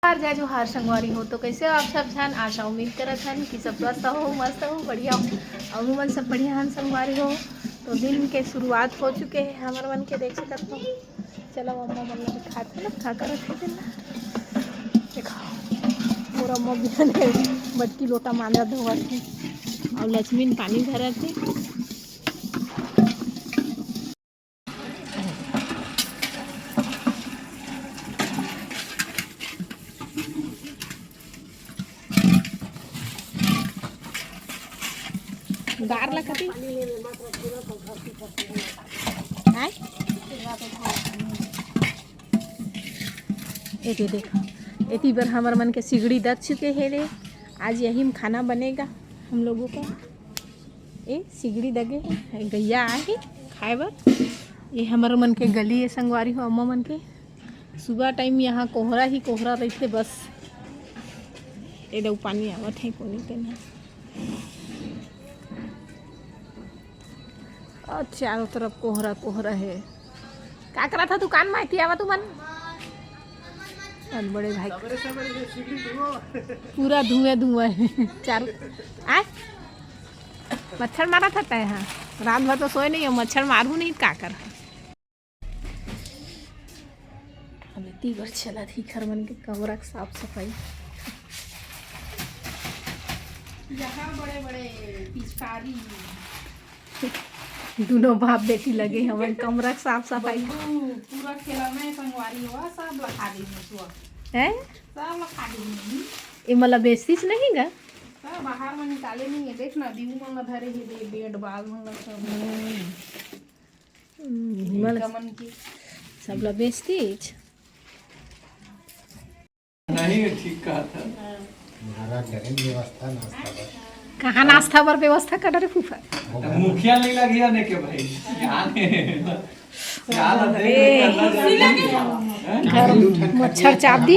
जय जोहार संगवारी हो। तो कैसे हो आप सब जान। आशा उम्मीद करत हन कि सब स्वस्थ हो, मस्त हो, बढ़िया हो। अमूमन सब बढ़िया हन संगवारी हो। तो दिन के शुरुआत हो चुके हैं हमारे मन के देख सकत हो। चलो अम्मा मन ला दिखाते ना का करत है दिन देखो। मोर अम्मा भी मटकी लोटा मांजा धोवत है और लक्ष्मी पानी भरत है। गार ला कति ये देखो इतनी बार हमारे मन के सिगड़ी दग चुके हैं रे। आज यही में खाना बनेगा हम लोगों का। ये सिगड़ी दगे है गैया आई खाए बर। ये हमारे मन के गली है संगवारी हो अम्मा मन के। सुबह टाइम यहाँ कोहरा ही कोहरा रहते बस। ये दो पानी आवत है कोनी तेना और चारों तरफ कोहरा कोहरा है। क्या करा था दुकान में थी आवा तू मन बड़े भाई पूरा धुआं धुआं है चारों। मच्छर मारा था यहाँ रात भर तो सोए नहीं हो। मच्छर मारू नहीं क्या कर हम इतनी बार चला थी घर मन के कमरा साफ सफाई। यहाँ बड़े बड़े पिचकारी दोनों बाप बेटी लगे हमारे कमरा साफ सफाई पूरा खेला में संगवारी हुआ सब लखा दी है सब लखा दी। ये मतलब बेसिस नहीं गा सब बाहर में निकाले नहीं है। देख ना दीऊ मन धरे ही दे बेड बाल मन सब मन की सब ला बेचती नहीं ठीक कहा था। व्यवस्था नाश्ता कहाँ नाश्ता पर व्यवस्था कर रहे फूफा। मुखिया नहीं लगी है के भाई घर मच्छर चाप दी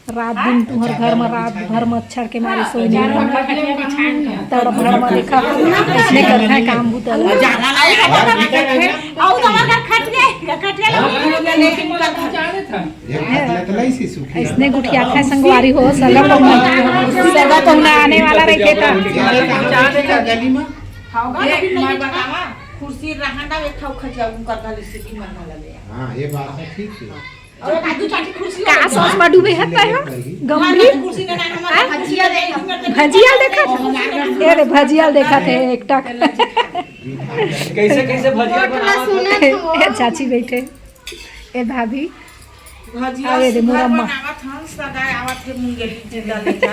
रात दिन तुम्हारे घर में रात भर मच्छर के मारे सोई नहीं तड़फड़ में देखा इसने करना है काम बुतल इसने गुठिया खाए संगवारी हो सगा तो ना आने वाला रहते था। कुर्सी रहंदा एक खाओ खजाऊ कर डाले से की मन लगे। हां ये बात है ठीक है। जो दादू चाची कुर्सी का सॉस में डूबे हता है गंभीर कुर्सी ने ना हमारा भजिया दे भजिया देखा अरे भजिया देखा थे एक टक कैसे कैसे भजिया बनावा चाची बैठे ए भाभी भजिया रे मोर अम्मा बनावत हन सगाई आवत के मुंगेली जिला ले जा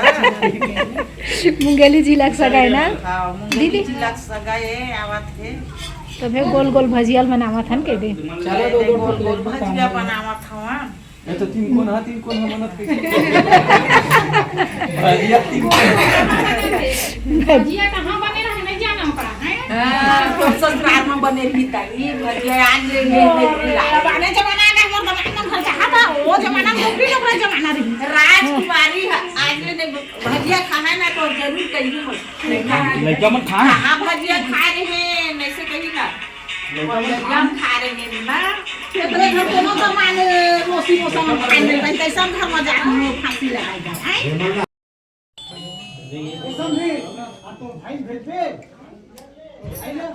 मुंगेली जिला सगाई ना हां मुंगेली जिला सगाई आवत है। तो फिर गोल गोल भजिया बनावत हन के दे चलो दो गोल गोल भजिया बनावत हवा। ये तो तीन कोन मनत कैसे भजिया तीन भजिया कहां बने रहे नहीं जाना पड़ा है। हां ससुराल में बने रही ताई भजिया आज ले बने जमाना में मोर जमाना घर जहां था वो जमाना में नौकरी लोग जमाना रही राजकुमारी आज ले भजिया खाए ना तो जरूर कहिए हो लड़का मन खा हां भजिया खा रहे हैं नहीं से कहीं का भजिया खा रहे हैं ना तेरे घर कोनो तो मान मोसी मोसा खाने में कैसा घर में जा फांसी लगाई जाए समझे तो भाई भेजे आइला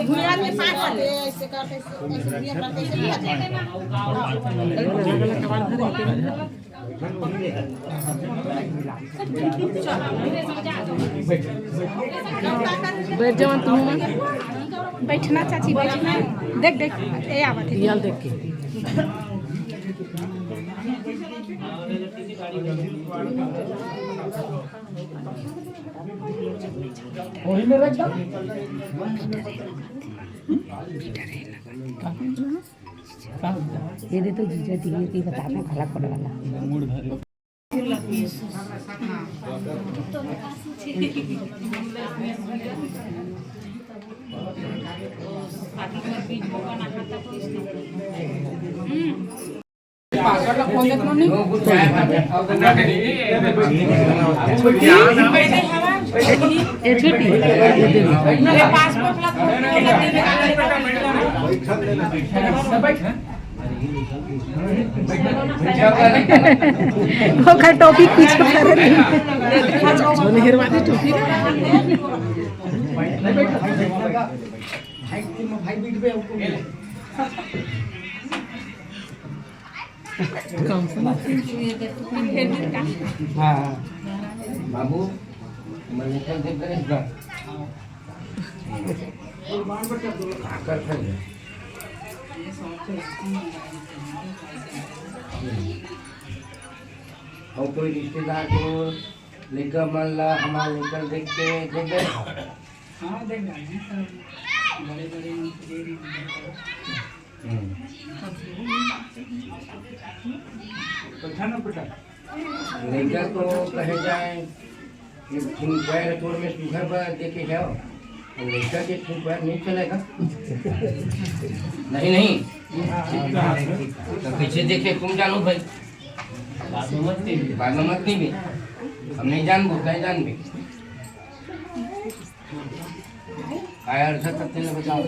गुड़िया के साथ करते ऐसे करते ऐसे गुड़िया करते ऐसे भी होते हैं बैठ जाओ तुम बैठना चाची बैठना देख देख ए आवत है यार देख के वही में रख दो ये दे तो जीजा दिए की बता दो खला पड़ वाला मूड धरे पासवर्ड फोन देख लो नहीं ये छोटी मेरे पासपोर्ट ला फोटो ओकर टोपी पीछे कर रही मेहरबानी टोपी भाई बीट पे बाबू मनीषा देख रहे हैं और कोई रिश्तेदार को लेकर मान ला हमारा लेकर देख के देख गए हां देख रहे हैं बड़े-बड़े लेकर तो कहे जाए कि तुम पैर तोड़ में सुगर पर देखे जाओ लेकर के तुम पैर नहीं चलेगा नहीं नहीं तो पीछे देखे तुम जानो भाई बाद में मत नहीं हम नहीं जान कहीं जान भी काय अर्थ करते ना बताओ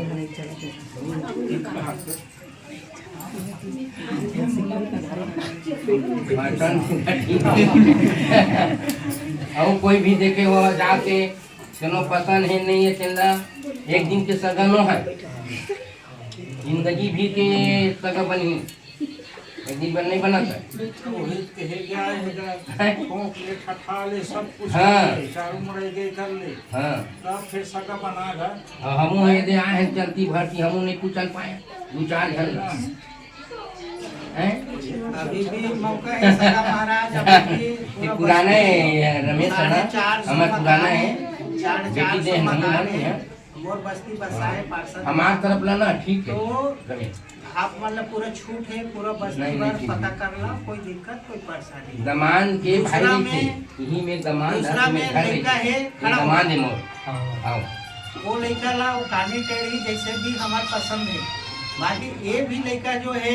और कोई भी देखे वो जाके चलो पसंद है नहीं है चंदा एक दिन के सगनो है जिंदगी भी के सगा बनी एक दिन बन नहीं बनाता हाँ फिर सगा बनागा हम दे आए हैं चलती भरती हम नहीं कुछ चल पाए दो चार घर अभी भी मौका है सगा महाराज अभी पुराना है रमेश है ना हमारा पुराना है बेटी दे है मोर बस्ती बसाए पार्षद हमारे तरफ लाना ठीक है तो आप मतलब पूरा छूट है पूरा बस्ती नहीं, भर नहीं, पता करना कोई दिक्कत कोई परेशानी नहीं। दमान के भाई दूसरा थे में- यही में दमान दूसरा में लड़का है खड़ा दमान दे मोर आओ वो लड़का ला वो कानी टेढ़ी जैसे भी हमारे पसंद है बाकी ये भी लड़का जो है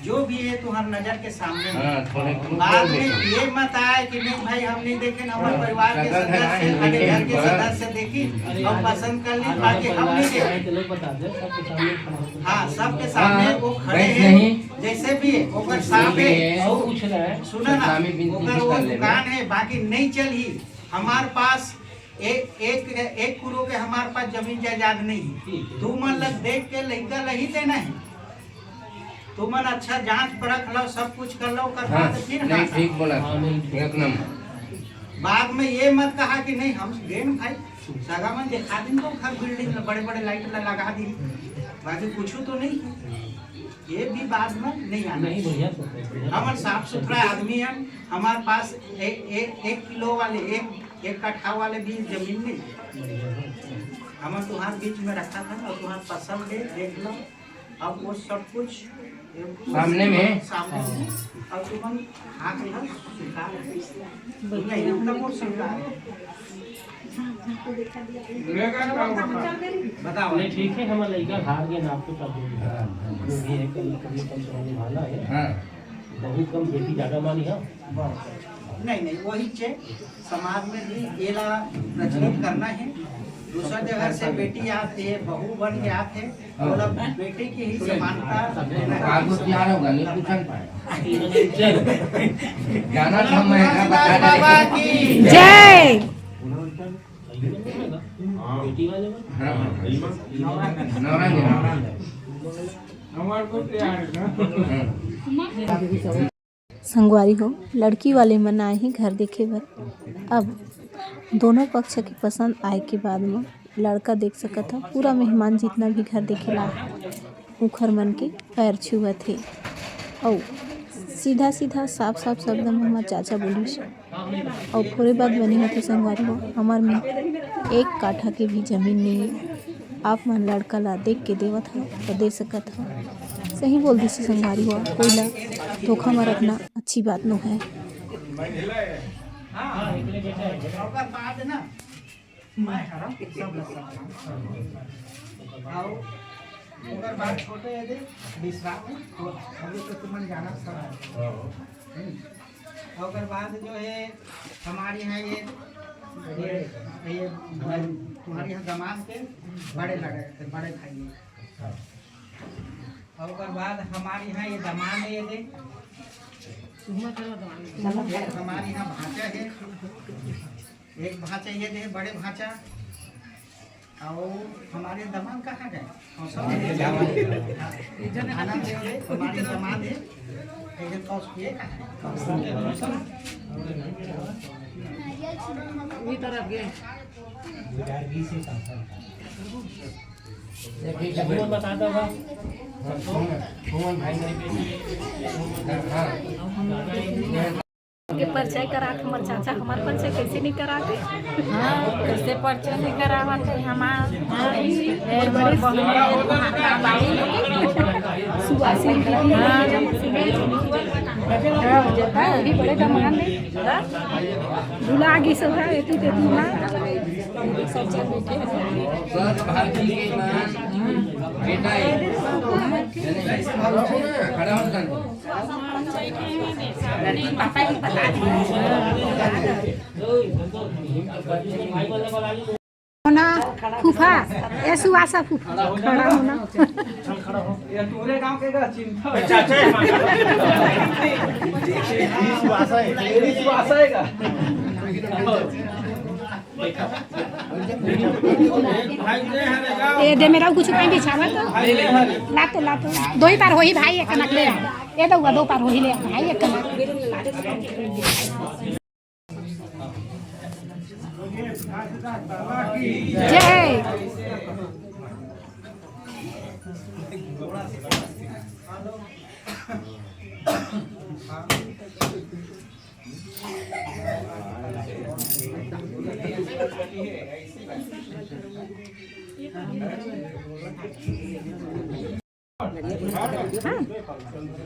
जो भी है तुम्हार नजर के सामने है। हाँ थोड़े बाद में ये मत आए कि नहीं भाई हम नहीं देखे ना हमारे परिवार के सदस्य अरे घर के सदस्य देखी हम पसंद कर ली बाकी हम नहीं देखे हाँ सबके सामने वो खड़े बैठ हैं नहीं। जैसे भी है ओकर सामने पूछ रहा है सुना ना सामी बिन ओकर वो दुकान है बाकी नहीं चली हमारे पास एक कुरो के हमारे पास जमीन जायदाद नहीं है तू मन लग देख के लड़का लही देना है तू मन अच्छा जांच परख लो सब कुछ कर लो कर हाँ बाद फिर नहीं हाँ। ठीक बोला एक नंबर बाद में ये मत कहा कि नहीं हम गेम भाई सगा में दिखा दिन तो घर बिल्डिंग में बड़े बड़े लाइट लगा दी बाकी कुछ तो नहीं ये भी बाद में नहीं आना हमारे साफ सुथरा आदमी है हमारे पास एक किलो वाले एक कट्ठा वाले भी जमीन नहीं हम तुम्हारे बीच में रखा था और तुम्हारा पसंद है देख लो अब वो सब कुछ सामने में सामने में और तुम हाथ लो स्वीकार नहीं मतलब वो स्वीकार बताओ नहीं ठीक है हमारा लड़का हार गया ना आपको कर देंगे जो भी है कल कभी कम समझने वाला है हाँ बहुत कम बेटी ज़्यादा मानी है नहीं वही चेक समाज में भी ये ला प्रचलित करना है दूसरा जगह से बेटी आती है बहू बन के आते हैं बोला बेटी की ही समानता देना है। आगू तैयार होगा नहीं पूछ पाए जाना था मैं बता बाबा रहा की जय बेटी वाले में हाँ नौरंगी संगवारी हो लड़की वाले मन आए हैं घर देखे बर अब दोनों पक्ष की पसंद आए के बाद में लड़का देख सका था पूरा मेहमान जितना भी घर देखे ला उखर मन के पैर छुआ थे और सीधा सीधा साफ साफ शब्द में हमार चाचा बोली और पूरे बात बनी होती संगवारी हो हमार में एक काठा के भी जमीन नहीं है आप मन लड़का ला देख के देवत हो तो दे सकत हो सही बोल दी सी संगवारी हो कोई ला धोखा में रखना अच्छी बात नो है हाँ ओकर बाद ना मैं हरम सब आओ ओकर बाद छोटे यदि विश्राम अभी तो तुम जाना सब है ओकर बाद जो है हमारे यहाँ ये ये तुम्हारे यहाँ दामाद के बड़े लड़के बड़े भाई हैं। और उसके बाद हमारे यहाँ ये दामाद है, ये देख हमारे यहाँ भांचा है, एक भांचा ये दे बड़े भांचा। और हमारे दामाद कहाँ गए? आनंद है हमारे दामाद है, ये कहाँ कौन बताता होगा? के परिचय करा के हमारे चाचा हमारे परिचय कैसे नहीं कराते? हाँ कैसे परिचय नहीं करावते हमार बड़ी सुहासिन दीदी भी बड़े दामाद दूल्हा आगे सब है एतु ते दूल्हा सच भाभी के मां बेटा है खड़ा होकर पापा ही बता होना फूफा ए सुहासा फूफा खड़ा होना ये पूरे गांव के का चिंता है। चाचा मेरी सुहासा है का ए दे मेरा कुछ कहीं बिछावा तो ला तो दो ही पार हो ही भाई एक नक ले ए दऊगा दो पार हो ही ले भाई एक जय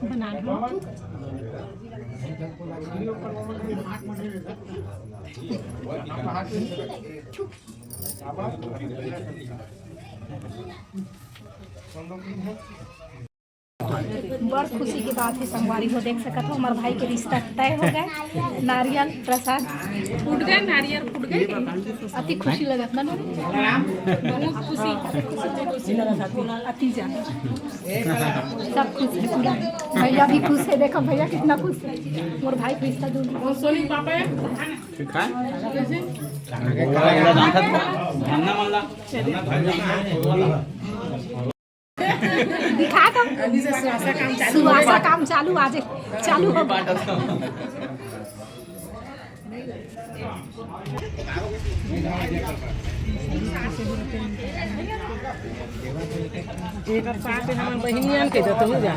बना लो बड़ खुशी की बात है संगवारी हो देख सकत हो हमारे भाई के रिश्ता तय हो गए नारियल प्रसाद फूट गए नारियल फूट गए अति खुशी लगत ना बहुत खुशी अति ज्यादा सब खुश है पूरा भैया भी खुश है देखो भैया कितना खुश है मोर भाई का रिश्ता दूर सोनी पापा दिखा दो सुहासा काम चालू आज चालू हो एक साथ हमार बहिनियन के तो जा